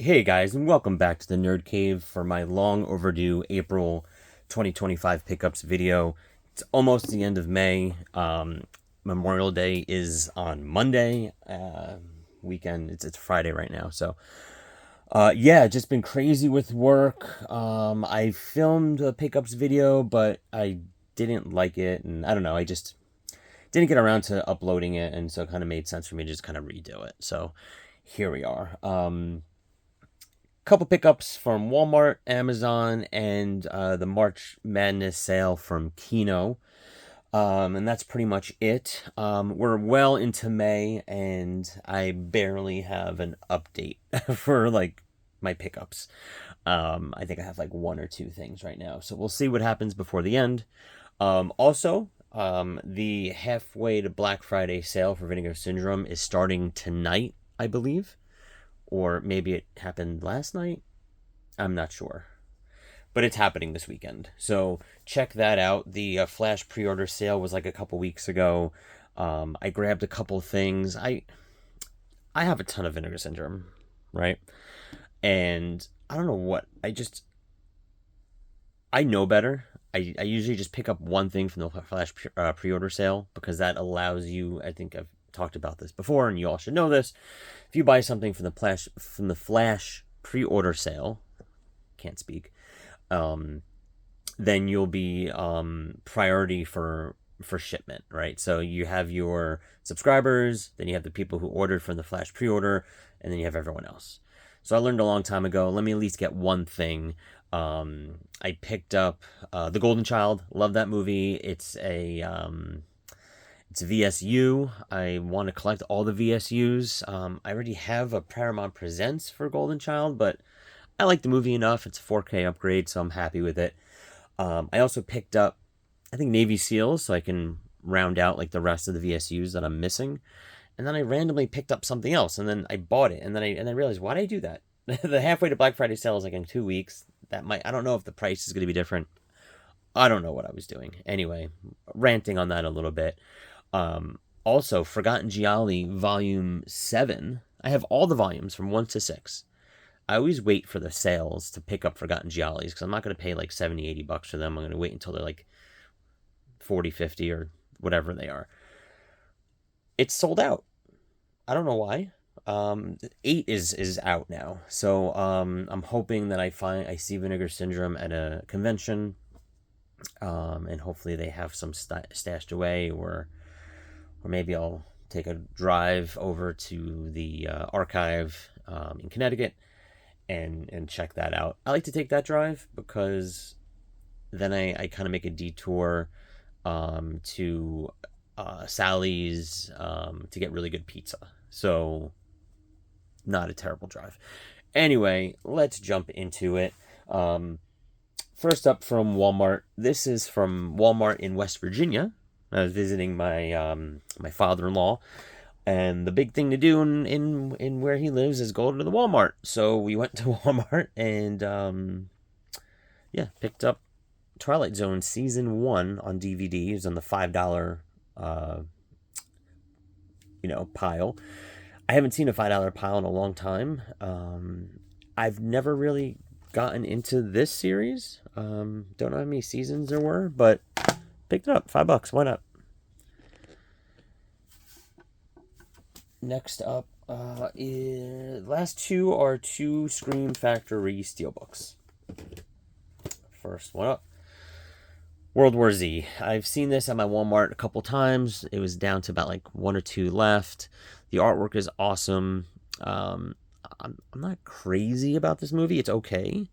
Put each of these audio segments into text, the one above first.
Hey guys, and welcome back to the Nerd Cave for my long overdue April 2025 pickups video. It's almost the end of May. Memorial Day is on Monday. Weekend, it's Friday right now. So, yeah, just been crazy with work. I filmed a pickups video, but I didn't like it, and I don't know. I just didn't get around to uploading it, and so it kind of made sense for me to just kind of redo it. So, here we are. Couple pickups from Walmart, Amazon, and the March Madness sale from Kino. And that's pretty much it. We're well into May, and I barely have an update for like my pickups. I think I have like one or two things right now, so we'll see what happens before the end. Also, the halfway to Black Friday sale for Vinegar Syndrome is starting tonight, I believe, or maybe it happened last night. I'm not sure, but it's happening this weekend. So check that out. The Flash pre-order sale was like a couple weeks ago. I grabbed a couple things. I have a ton of Vinegar Syndrome, right? And I don't know what. I know better. I usually just pick up one thing from the Flash pre-order sale because that allows you. I think I've talked about this before, and you all should know this. If you buy something from the Flash pre-order sale, can't speak, then you'll be priority for shipment, right? So you have your subscribers, then you have the people who ordered from the Flash pre-order, and then you have everyone else. So I learned a long time ago, let me at least get one thing. I picked up The Golden Child. Love that movie. It's VSU. I want to collect all the VSUs. I already have a Paramount Presents for Golden Child, but I like the movie enough. It's a 4K upgrade, so I'm happy with it. I also picked up, I think, Navy SEALs, so I can round out like the rest of the VSUs that I'm missing. And then I randomly picked up something else, and then I bought it, and then I realized, why did I do that? The halfway to Black Friday sale is like in 2 weeks. I don't know if the price is going to be different. I don't know what I was doing. Anyway, ranting on that a little bit. Also, Forgotten Gialli Volume 7. I have all the volumes from 1 to 6. I always wait for the sales to pick up Forgotten Giallis because I'm not going to pay like 70, $80 for them. I'm going to wait until they're like 40, 50 or whatever they are. It's sold out. I don't know why. 8 is out now. So I'm hoping that I see Vinegar Syndrome at a convention. And hopefully they have some stashed away, or maybe I'll take a drive over to the archive in Connecticut and check that out. I like to take that drive because then I kind of make a detour to Sally's to get really good pizza. So, not a terrible drive. Anyway, let's jump into it. First up from Walmart. This is from Walmart in West Virginia. I was visiting my father-in-law, and the big thing to do in where he lives is go to the Walmart. So we went to Walmart and yeah, picked up Twilight Zone season 1 on DVD. It was on the $5 pile. I haven't seen a $5 pile in a long time. I've never really gotten into this series. Don't know how many seasons there were, but picked it up. $5. Why not? Next up, last two are two Scream Factory steelbooks. First one up, World War Z. I've seen this at my Walmart a couple times. It was down to about like one or two left. The artwork is awesome. I'm not crazy about this movie. It's okay.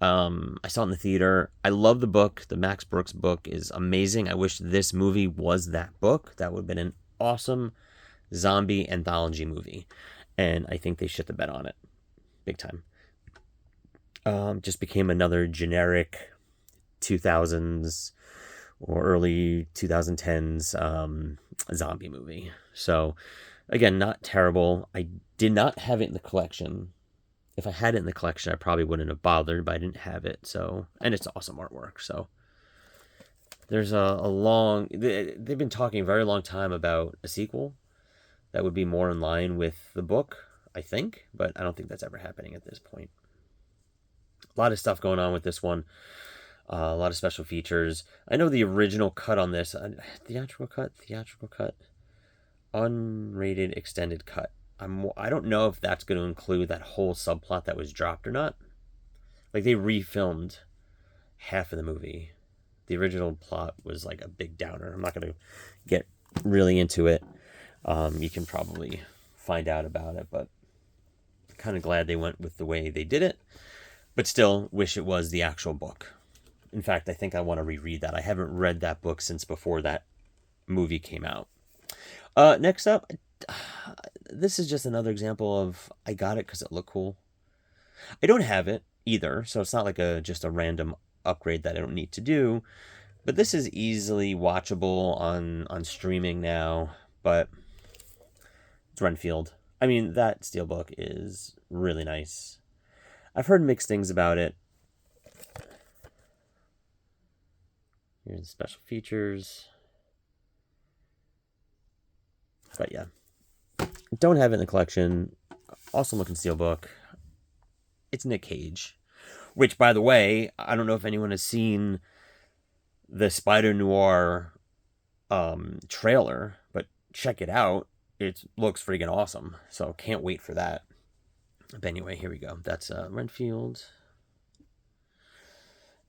I saw it in the theater. I love the book. The Max Brooks book is amazing. I wish this movie was that book. That would have been an awesome zombie anthology movie, and I think they shit the bed on it big time. Just became another generic 2000s or early 2010s zombie movie. So again, not terrible. I did not have it in the collection. If I had it in the collection, I probably wouldn't have bothered, but I didn't have it. So, and it's awesome artwork. So there's they've been talking a very long time about a sequel that would be more in line with the book. I think, but I don't think that's ever happening at this point. A lot of stuff going on with this one. A lot of special features. I know the original cut on this, theatrical cut, unrated extended cut. I don't know if that's going to include that whole subplot that was dropped or not. Like, they refilmed half of the movie. The original plot was like a big downer. I'm not going to get really into it. You can probably find out about it, but kind of glad they went with the way they did it, but still wish it was the actual book. In fact, I think I want to reread that. I haven't read that book since before that movie came out. Next up, this is just another example of I got it because it looked cool. I don't have it either, so it's not like just a random upgrade that I don't need to do. But this is easily watchable on streaming now. But it's Renfield. I mean, that steelbook is really nice. I've heard mixed things about it. Here's the special features. But yeah, don't have it in the collection. Awesome looking steelbook. It's Nick Cage, which, by the way, I don't know if anyone has seen the Spider Noir trailer, but check it out. It looks freaking awesome. So can't wait for that. But anyway, here we go. That's Renfield.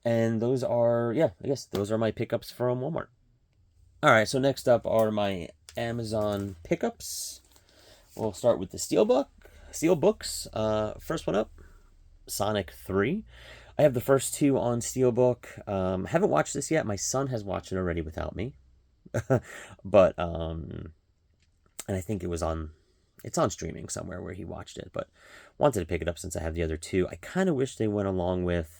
And those are, I guess those are my pickups from Walmart. All right, so next up are my Amazon pickups. We'll start with the Steelbooks. First one up, Sonic 3. I have the first two on Steelbook. Haven't watched this yet. My son has watched it already without me. But, and I think it's on streaming somewhere where he watched it, but wanted to pick it up since I have the other two. I kind of wish they went along with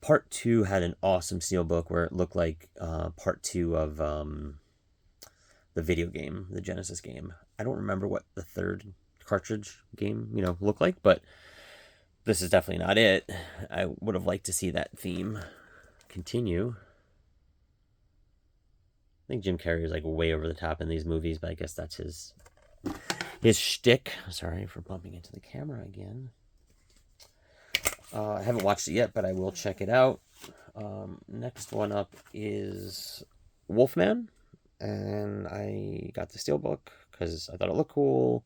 Part 2 had an awesome steelbook where it looked like Part 2 of the video game, the Genesis game. I don't remember what the third cartridge game, looked like, but this is definitely not it. I would have liked to see that theme continue. I think Jim Carrey is like way over the top in these movies, but I guess that's his shtick. Sorry for bumping into the camera again. I haven't watched it yet, but I will check it out. Next one up is Wolfman, and I got the steelbook because I thought it looked cool,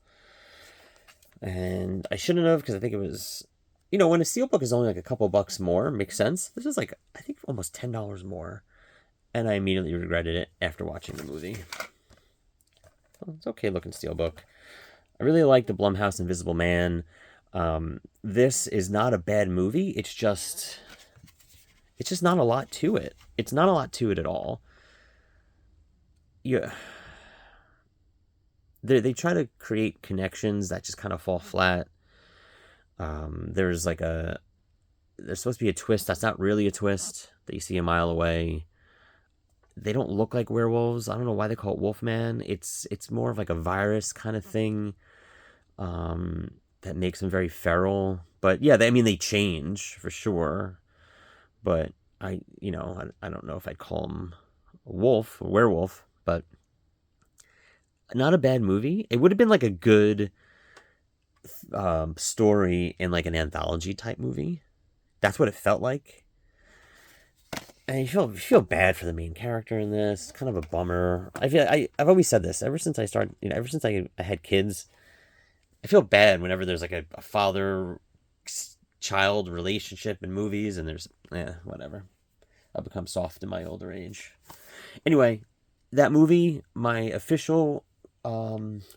and I shouldn't have because I think it was, when a steelbook is only like a couple bucks more, makes sense. This is like, I think almost $10 more, and I immediately regretted it after watching the movie. Well, it's okay looking steelbook. I really like the Blumhouse Invisible Man. This is not a bad movie. It's just not a lot to it. It's not a lot to it at all. Yeah. They try to create connections that just kind of fall flat. There's supposed to be a twist that's not really a twist that you see a mile away. They don't look like werewolves. I don't know why they call it Wolfman. It's more of like a virus kind of thing. That makes them very feral. But yeah, they change for sure. But I don't know if I'd call them a werewolf, but not a bad movie. It would have been like a good story in like an anthology type movie. That's what it felt like. And you feel bad for the main character in this. It's kind of a bummer. I've always said this ever since I started. Ever since I had kids. I feel bad whenever there's like a father-child relationship in movies, and there's whatever. I've become soft in my older age. Anyway, that movie, my official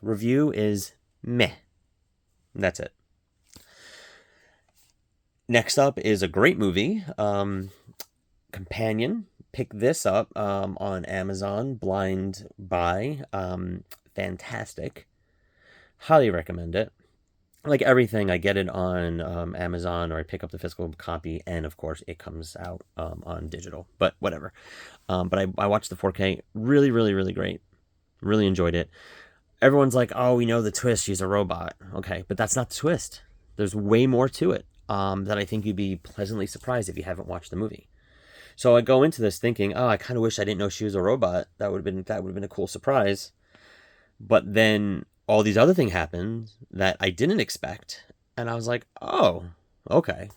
review is meh. That's it. Next up is a great movie, Companion. Pick this up on Amazon, Blind Buy. Fantastic. Highly recommend it. Like everything, I get it on Amazon, or I pick up the physical copy, and of course it comes out on digital, but whatever. But I watched the 4K. Really, really, really great. Really enjoyed it. Everyone's like, oh, we know the twist, she's a robot. Okay, but that's not the twist. There's way more to it that I think you'd be pleasantly surprised if you haven't watched the movie. So I go into this thinking, oh, I kind of wish I didn't know she was a robot. That would have been a cool surprise. But then all these other things happened that I didn't expect. And I was like, oh, okay.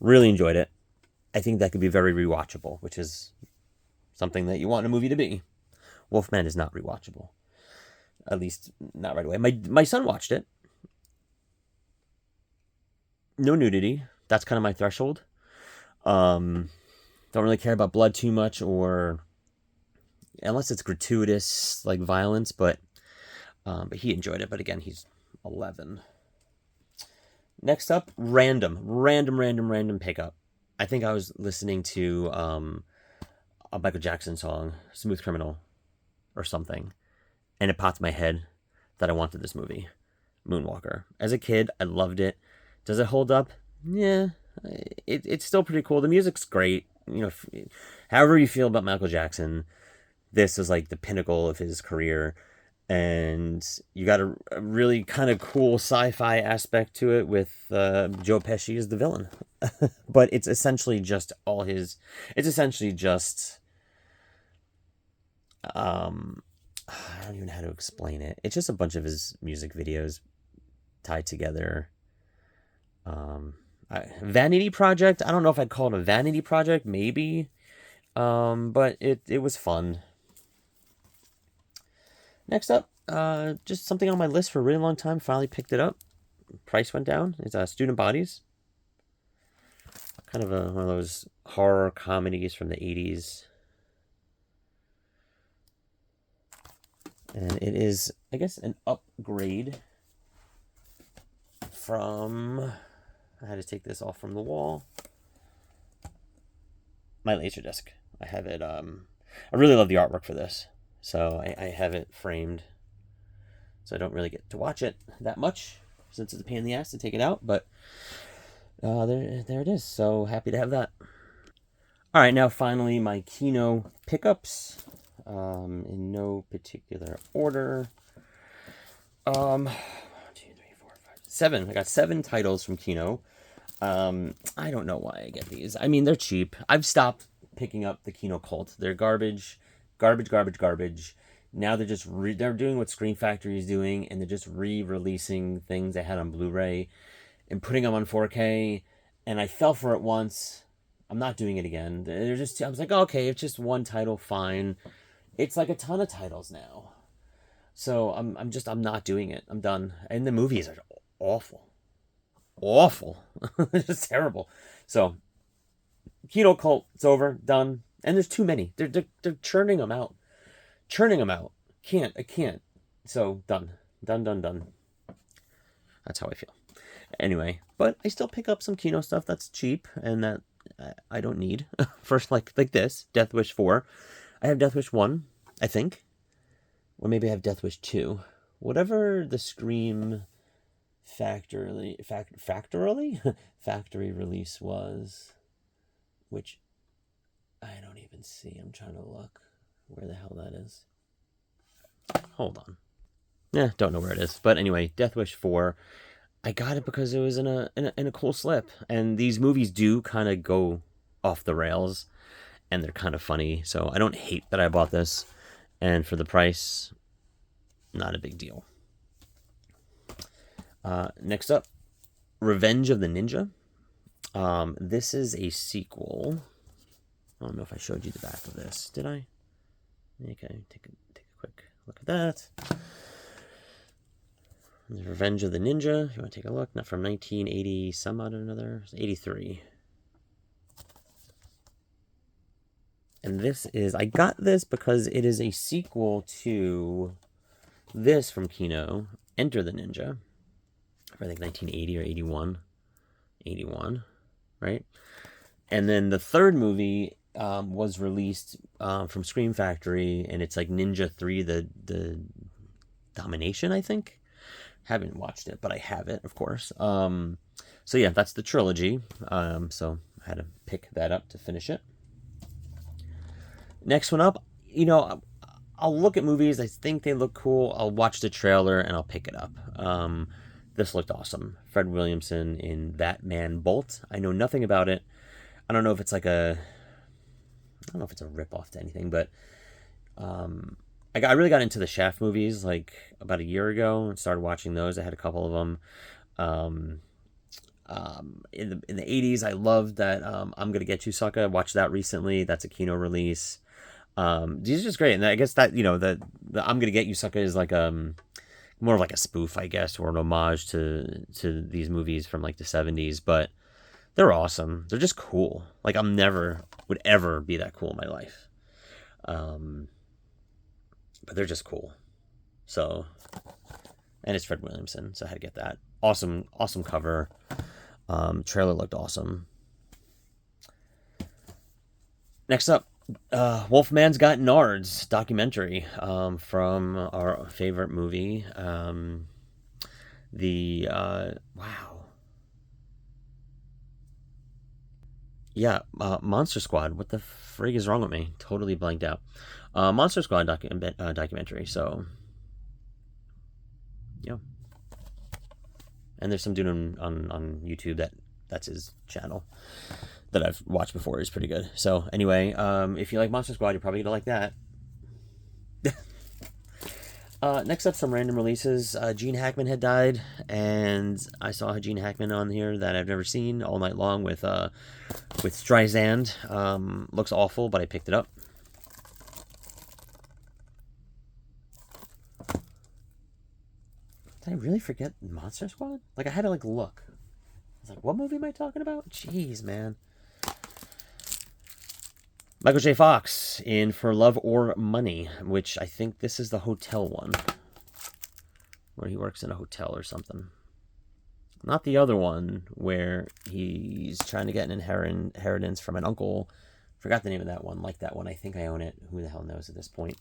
Really enjoyed it. I think that could be very rewatchable, which is something that you want a movie to be. Wolfman is not rewatchable. At least not right away. My son watched it. No nudity. That's kind of my threshold. Don't really care about blood too much, or unless it's gratuitous like violence, but he enjoyed it. But again, he's 11. Next up, random pickup. I think I was listening to a Michael Jackson song, Smooth Criminal, or something, and it popped in my head that I wanted this movie, Moonwalker. As a kid, I loved it. Does it hold up? Yeah, it's still pretty cool. The music's great. You know, however you feel about Michael Jackson, this is like the pinnacle of his career. And you got a really kind of cool sci-fi aspect to it with Joe Pesci as the villain. But it's essentially just it's essentially just I don't even know how to explain it. It's just a bunch of his music videos tied together. Vanity project. I don't know if I'd call it a vanity project, maybe. But it was fun. Next up, just something on my list for a really long time. Finally picked it up. Price went down. It's Student Bodies. Kind of one of those horror comedies from the 80s. And it is, I guess, an upgrade from... I had to take this off from the wall. My Laserdisc. I have it... I really love the artwork for this. So I have it framed. So I don't really get to watch it that much, since it's a pain in the ass to take it out. But there it is. So happy to have that. All right, now finally my Kino pickups. In no particular order. 1, 2, 3, 4, 5, 7. I got 7 titles from Kino. I don't know why I get these. I mean, they're cheap. I've stopped picking up the Kino Cult. They're garbage. Now they're just they're doing what Scream Factory is doing, and they're just re-releasing things they had on Blu-ray and putting them on 4K. And I fell for it once. I'm not doing it again. I was like, oh, okay, it's just one title, fine. It's like a ton of titles now. So I'm not doing it. I'm done. And the movies are awful. It's just terrible. So Kino Cult, it's over, done. And there's too many. They're churning them out. I can't. So done. That's how I feel. Anyway, but I still pick up some Kino stuff that's cheap and that I don't need. First, like this, Death Wish 4. I have Death Wish 1, I think. Or maybe I have Death Wish 2. Whatever the Scream factory release was, which I don't even see. I'm trying to look where the hell that is. Hold on. Yeah, don't know where it is. But anyway, Death Wish 4. I got it because it was in a cool slip. And these movies do kind of go off the rails. And they're kind of funny. So I don't hate that I bought this. And for the price, not a big deal. Next up, Revenge of the Ninja. This is a sequel. I don't know if I showed you the back of this. Did I? Okay, take a quick look at that. The Revenge of the Ninja. If you want to take a look, not from 1980 some odd or another. It's 83. And this is, I got this because it is a sequel to this from Kino, Enter the Ninja. For I think 1980 or 81. 81, right? And then the third movie was released from Scream Factory, and it's like Ninja 3, the Domination, I think. Haven't watched it, but I have it, of course. So yeah, that's the trilogy. So I had to pick that up to finish it. Next one up, I'll look at movies. I think they look cool. I'll watch the trailer and I'll pick it up. This looked awesome. Fred Williamson in That Man Bolt. I know nothing about it. I don't know if it's a ripoff to anything, but I really got into the Shaft movies like about a year ago and started watching those. I had a couple of them. Um, in the 80s, I loved that I'm Gonna Get You Sucker. I watched that recently. That's a Kino release. These are just great, and I guess that the I'm Gonna Get You Sucker is like more of like a spoof, I guess, or an homage to these movies from like the 70s. But they're awesome. They're just cool. Like I'm never would ever be that cool in my life. Um, but they're just cool. So, and it's Fred Williamson, so I had to get that. Awesome, awesome cover. Trailer looked awesome. Next up, Wolfman's Got Nards documentary from our favorite movie. Wow, yeah, Monster Squad. What the frig is wrong with me? Totally blanked out. Monster Squad documentary. So yeah, and there's some dude on YouTube that's his channel that I've watched before. Is pretty good. So anyway, if you like Monster Squad, you're probably gonna like that. Next up, some random releases. Gene Hackman had died, and I saw a Gene Hackman on here that I've never seen, All Night Long with Streisand. Looks awful, but I picked it up. Did I really forget Monster Squad? Like I had to like look. I was like, what movie am I talking about? Jeez, man. Michael J. Fox in For Love or Money, which I think this is the hotel one, where he works in a hotel or something. Not the other one where he's trying to get an inheritance from an uncle. Forgot the name of that one. Like that one. I think I own it. Who the hell knows at this point?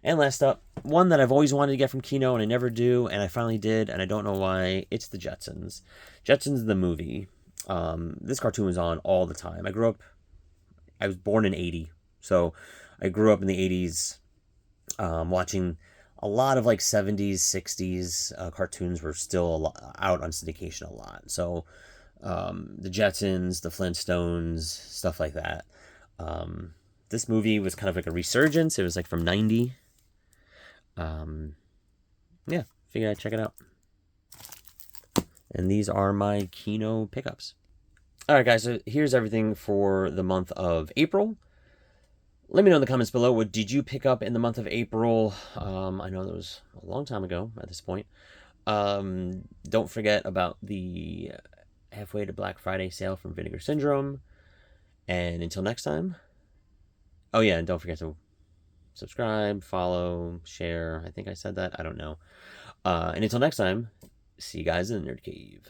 And last up, one that I've always wanted to get from Kino and I never do, and I finally did, and I don't know why. It's the Jetsons. Jetsons the movie. This cartoon was on all the time. I was born in 80, so I grew up in the 80s watching a lot of like 70s, 60s cartoons were still out on syndication a lot. So the Jetsons, the Flintstones, stuff like that. This movie was kind of like a resurgence. It was like from 90. Yeah, figured I'd check it out. And these are my Kino pickups. All right, guys, so here's everything for the month of April. Let me know in the comments below, what did you pick up in the month of April? I know that was a long time ago at this point. Don't forget about the halfway to Black Friday sale from Vinegar Syndrome. And until next time, oh yeah, and don't forget to subscribe, follow, share. I think I said that. I don't know. And until next time, see you guys in the Nerd Cave.